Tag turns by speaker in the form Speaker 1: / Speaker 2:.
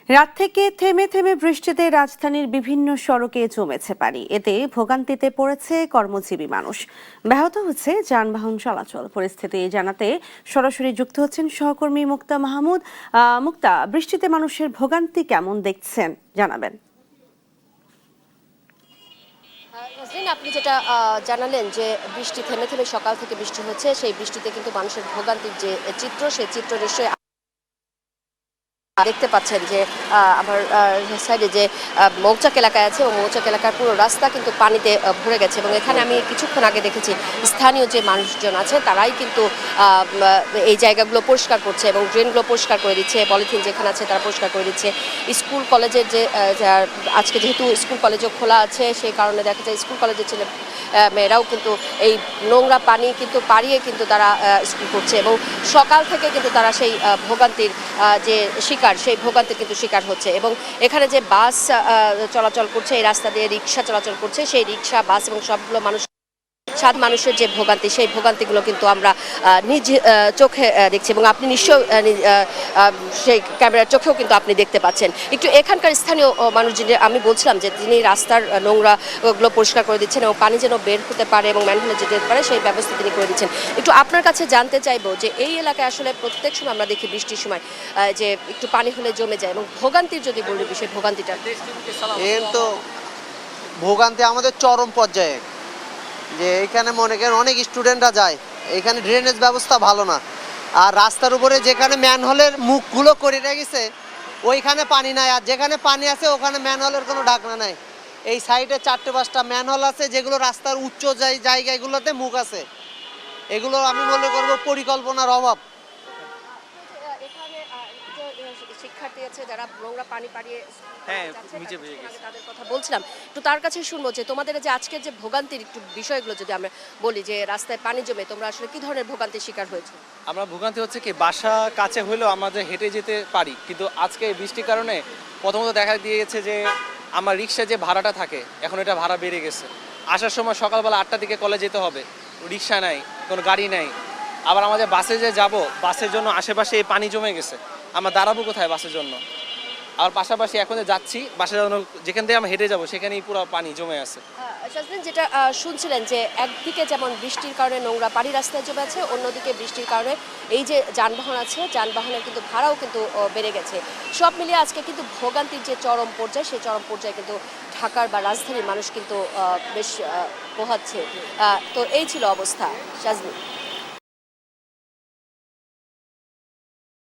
Speaker 1: রাত থেকে থেমে থেমে বৃষ্টিতে রাজধানীর বিভিন্ন সড়কে জমেছে পানি। এতে ভোগান্তিতে পড়েছে কর্মজীবী মানুষ। ব্যাহত হচ্ছে যানবাহন চলাচল। পরিস্থিতি জানাতে সরাসরি যুক্ত হচ্ছেন সহকর্মী মুক্তা মাহমুদ। মুক্তা, বৃষ্টিতে মানুষের ভোগান্তি কেমন দেখছেন জানাবেন।
Speaker 2: আপনি যেটা জানালেন যে বৃষ্টি থেমে থেমে সকাল থেকে বৃষ্টি হচ্ছে, সেই বৃষ্টিতে কিন্তু মানুষের ভোগান্তির যে চিত্র, সেই চিত্র নিশ্চয়ই দেখতে পাচ্ছেন যে আমার সাইডে যে মৌচাক এলাকায় আছে, ও মৌচাক এলাকার পুরো রাস্তা কিন্তু পানিতে ভরে গেছে। এবং এখানে আমি কিছুক্ষণ আগে দেখেছি স্থানীয় যে মানুষজন আছে তারাই কিন্তু এই জায়গাগুলো পরিষ্কার করছে এবং ড্রেনগুলো পরিষ্কার করে দিচ্ছে, পলিথিন যেখানে আছে তারা পরিষ্কার করে দিচ্ছে। স্কুল কলেজের যে আজকে যেহেতু স্কুল কলেজও খোলা আছে, সেই কারণে দেখা যায় স্কুল কলেজের ছেলে মেয়েরাও কিন্তু এই নোংরা পানি কিন্তু পাড়িয়ে কিন্তু তারা স্কুল করছে এবং সকাল থেকে কিন্তু তারা সেই ভোগান্তির যে শিকার, সেই ভোগান্তির কিন্তু শিকার হচ্ছে। এবং এখানে যে বাস চলাচল করছে, এই রাস্তা দিয়ে রিক্সা চলাচল করছে, সেই রিক্সা, বাস এবং সবগুলো সাধারণ মানুষের যে ভোগান্তি, সেই ভোগান্তিগুলো কিন্তু আমরা নিজ চোখে দেখছি এবং আপনি নিশ্চয় সেই ক্যামেরার চোখেও কিন্তু আপনি দেখতে পাচ্ছেন। একটু এখানকার স্থানীয় মানুষ, যিনি আমি বলছিলাম যে তিনি রাস্তার নোংরাগুলো পরিষ্কার করে দিচ্ছেন এবং পানি যেন বের হতে পারে এবং ম্যানহোলে যেতে পারে সেই ব্যবস্থা তিনি করে দিচ্ছেন। একটু আপনার কাছে জানতে চাইবো যে এই এলাকায় আসলে প্রত্যেক সময় আমরা দেখি বৃষ্টির সময় যে একটু পানি হলে জমে যায়, এবং ভোগান্তির যদি বলি বিষয়, ভোগান্তিটা
Speaker 3: তো ভোগান্তি আমাদের চরম পর্যায়ে। যে এখানে মনে করেন অনেক স্টুডেন্টরা যায়, এখানে ড্রেনেজ ব্যবস্থা ভালো না। আর রাস্তার উপরে যেখানে ম্যানহোলের মুখগুলো করে রেখেছে ওইখানে পানি নাই, আর যেখানে পানি আছে ওখানে ম্যানহোলের কোনো ঢাকনা নাই। এই সাইডে 4-5টা ম্যানহোল আছে যেগুলো রাস্তার উচ্চ জায়গাগুলোতে মুখ আছে। এগুলো আমি মনে করবো পরিকল্পনার অভাব।
Speaker 2: শিক্ষার্থী আছে যারা নোংরা পানি পাড়িয়ে তাদের কথা
Speaker 4: হ্যাঁ,
Speaker 2: বলছিলাম, তো তার কাছে শুনবো যে তোমাদের যে আজকের যে ভোগান্তির একটু বিষয়গুলো যদি আমরা বলি, যে রাস্তায় পানি জমে তোমরা আসলে কি ধরনের ভোগান্তির শিকার হয়েছো?
Speaker 4: আমরা ভোগান্তি হচ্ছে কি, বাসা কাছে হলেও আমরা হেঁটে যেতে পারি, কিন্তু আজকে বৃষ্টির কারণে প্রথমত দেখা দিয়েছে যে আমার রিক্সায় যে ভাড়াটা থাকে এখন এটা ভাড়া বেড়ে গেছে। আসার সময় সকালবেলা 8টার দিকে কলেজ যেতে হবে, রিক্সা নাই, কোনো গাড়ি নাই। আবার আমাদের বাসে যে যাব, বাসের জন্য আশেপাশে এই পানি জমে গেছে, আমরা দাঁড়াবো কোথায় বাসের জন্য? আর পাশাপাশি এখন যে যাচ্ছি বাসের জন্য, যেখান থেকে আমরা হেঁটে যাবো সেখানেই পুরো পানি জমে আছে।
Speaker 2: শাজমিন, যেটা শুনছিলেন যে একদিকে যেমন বৃষ্টির কারণে নোংরা পানি রাস্তায় জমে আছে, অন্যদিকে বৃষ্টির কারণে এই যে যানবাহন আছে, যানবাহনের কিন্তু ভাড়াও কিন্তু বেড়ে গেছে। সব মিলিয়ে আজকে কিন্তু ভোগান্তির যে চরম পর্যায়ে, সেই চরম পর্যায়ে কিন্তু ঢাকার বা রাজধানীর মানুষ কিন্তু বেশ পোহাচ্ছে। তো এই ছিল অবস্থা। শাজমিন।